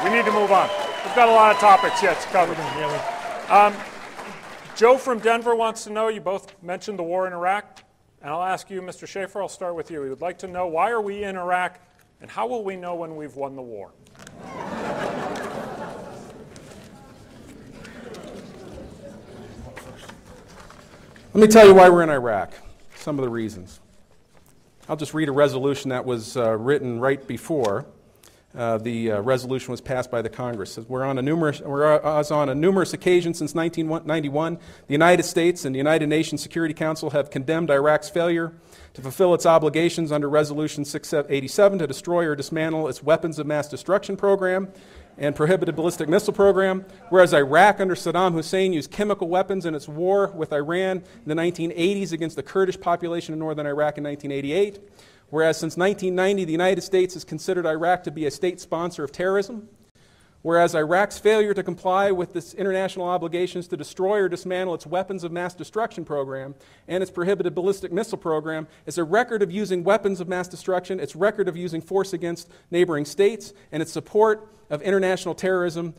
We need to move on. We've got a lot of topics yet to cover. Joe from Denver wants to know, you both mentioned the war in Iraq, and I'll ask you, Mr. Schaffer, I'll start with you. We would like to know, why are we in Iraq, and how will we know when we've won the war? Let me tell you why we're in Iraq, some of the reasons. I'll just read a resolution that was written right before the resolution was passed by the Congress. It says, whereas on numerous occasions since 1991, the United States and the United Nations Security Council have condemned Iraq's failure to fulfill its obligations under Resolution 687 to destroy or dismantle its weapons of mass destruction program and prohibited ballistic missile program, whereas Iraq under Saddam Hussein used chemical weapons in its war with Iran in the 1980s against the Kurdish population in northern Iraq in 1988, whereas since 1990 the United States has considered Iraq to be a state sponsor of terrorism, whereas Iraq's failure to comply with its international obligations to destroy or dismantle its weapons of mass destruction program and its prohibited ballistic missile program is a record of using weapons of mass destruction, its record of using force against neighboring states, and its support of international terrorism.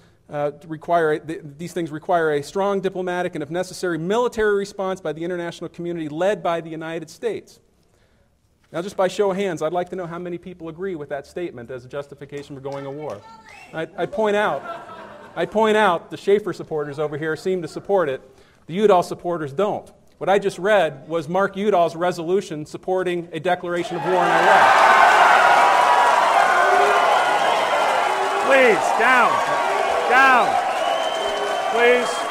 These things require a strong diplomatic and, if necessary, military response by the international community led by the United States. Now, just by show of hands, I'd like to know how many people agree with that statement as a justification for going to war. I point out the Schaffer supporters over here seem to support it. The Udall supporters don't. What I just read was Mark Udall's resolution supporting a declaration of war in Iraq. Please, down, down, please.